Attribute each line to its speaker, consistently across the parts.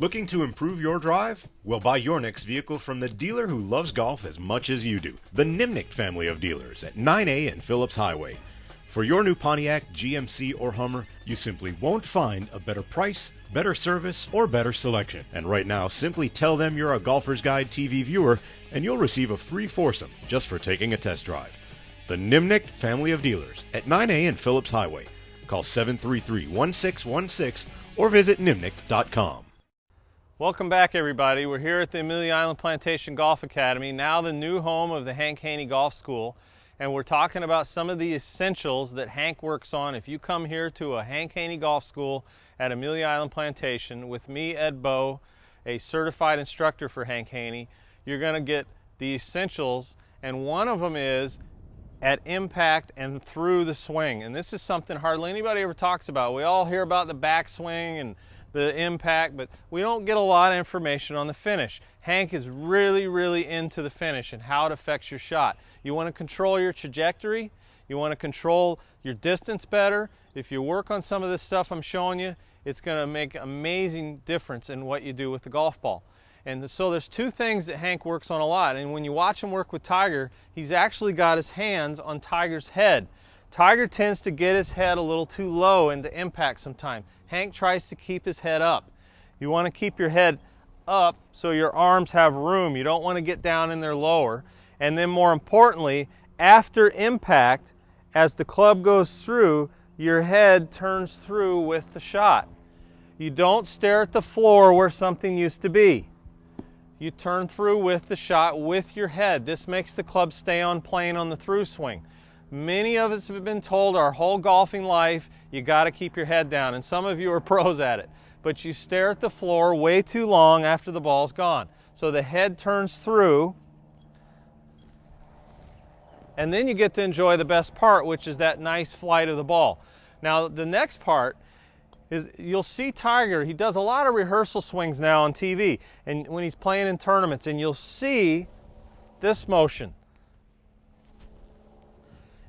Speaker 1: Looking to improve your drive? Well, buy your next vehicle from the dealer who loves golf as much as you do. The Nimnicht family of dealers at 9A and Phillips Highway. For your new Pontiac, GMC, or Hummer, you simply won't find a better price, better service, or better selection. And right now, simply tell them you're a Golfer's Guide TV viewer, and you'll receive a free foursome just for taking a test drive. The Nimnicht family of dealers at 9A and Phillips Highway. Call 733-1616 or visit nimnicht.com.
Speaker 2: Welcome back, everybody. We're here at the Amelia Island Plantation Golf Academy, now the new home of the Hank Haney Golf School, and we're talking about some of the essentials that Hank works on. If you come here to a Hank Haney Golf School at Amelia Island Plantation with me, Ed Bowe, a certified instructor for Hank Haney, you're going to get the essentials, and one of them is at impact and through the swing. And this is something hardly anybody ever talks about. We all hear about the backswing and the impact, but we don't get a lot of information on the finish. Hank is really into the finish and how it affects your shot. You want to control your trajectory, you want to control your distance better. If you work on some of this stuff I'm showing you, it's going to make amazing difference in what you do with the golf ball. And so there's two things that Hank works on a lot, and when you watch him work with Tiger, he's actually got his hands on Tiger's head. Tiger tends to get his head a little too low into impact sometimes. Hank tries to keep his head up. You want to keep your head up so your arms have room. You don't want to get down in there lower. And then more importantly, after impact, as the club goes through, your head turns through with the shot. You don't stare at the floor where something used to be. You turn through with the shot with your head. This makes the club stay on plane on the through swing. Many of us have been told our whole golfing life, you got to keep your head down, and some of you are pros at it. But you stare at the floor way too long after the ball's gone. So the head turns through, and then you get to enjoy the best part, which is that nice flight of the ball. Now the next part is you'll see Tiger, he does a lot of rehearsal swings now on TV, and when he's playing in tournaments, and you'll see this motion.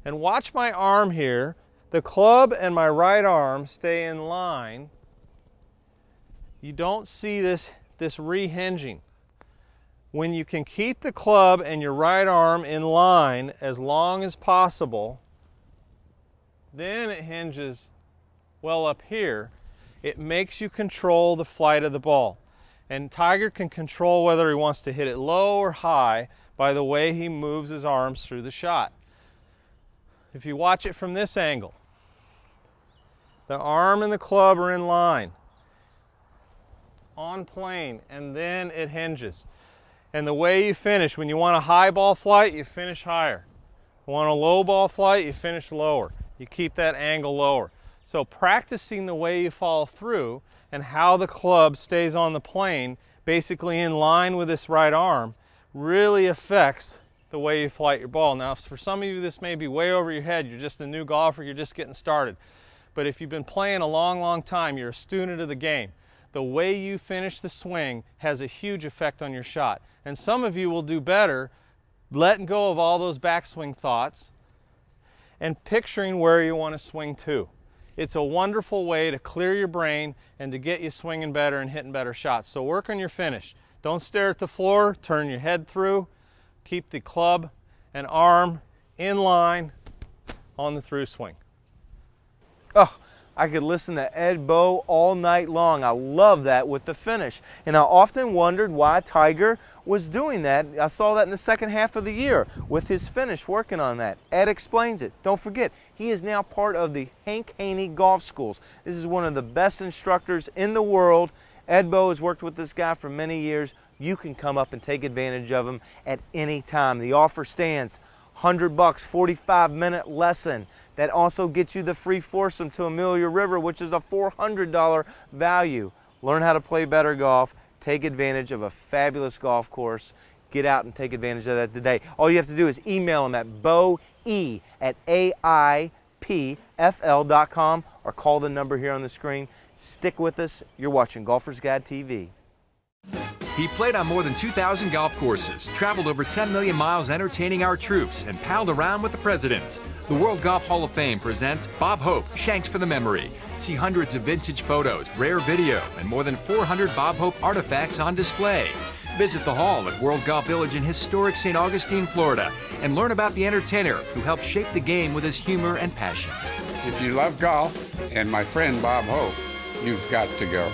Speaker 2: And watch my arm here. The club and my right arm stay in line. You don't see this rehinging. When you can keep the club and your right arm in line as long as possible, then it hinges well up here. It makes you control the flight of the ball. And Tiger can control whether he wants to hit it low or high by the way he moves his arms through the shot. If you watch it from this angle, the arm and the club are in line, on plane, and then it hinges. And the way you finish, when you want a high ball flight, you finish higher. Want a low ball flight, you finish lower. You keep that angle lower. So practicing the way you fall through and how the club stays on the plane, basically in line with this right arm, really affects the way you flight your ball. Now, for some of you, this may be way over your head. You're just a new golfer, you're just getting started. But if you've been playing a long time, you're a student of the game. The way you finish the swing has a huge effect on your shot. And some of you will do better letting go of all those backswing thoughts and picturing where you want to swing to. It's a wonderful way to clear your brain and to get you swinging better and hitting better shots. So work on your finish. Don't stare at the floor, turn your head through. Keep the club and arm in line on the through swing.
Speaker 3: Oh, I could listen to Ed Bowe all night long. I love that with the finish. And I often wondered why Tiger was doing that. I saw that in the second half of the year with his finish, working on that. Ed explains it. Don't forget, he is now part of the Hank Haney Golf Schools. This is one of the best instructors in the world. Ed Bowe has worked with this guy for many years. You can come up and take advantage of him at any time. The offer stands, $100, 45-minute lesson. That also gets you the free foursome to Amelia River, which is a $400 value. Learn how to play better golf. Take advantage of a fabulous golf course. Get out and take advantage of that today. All you have to do is email him at boe@aipfl.com or call the number here on the screen. Stick with us. You're watching Golfer's Guide TV.
Speaker 4: He played on more than 2,000 golf courses, traveled over 10 million miles entertaining our troops, and palled around with the presidents. The World Golf Hall of Fame presents Bob Hope, Shanks for the Memory. See hundreds of vintage photos, rare video, and more than 400 Bob Hope artifacts on display. Visit the hall at World Golf Village in historic St. Augustine, Florida, and learn about the entertainer who helped shape the game with his humor and passion.
Speaker 5: If you love golf and my friend Bob Hope, you've got to go.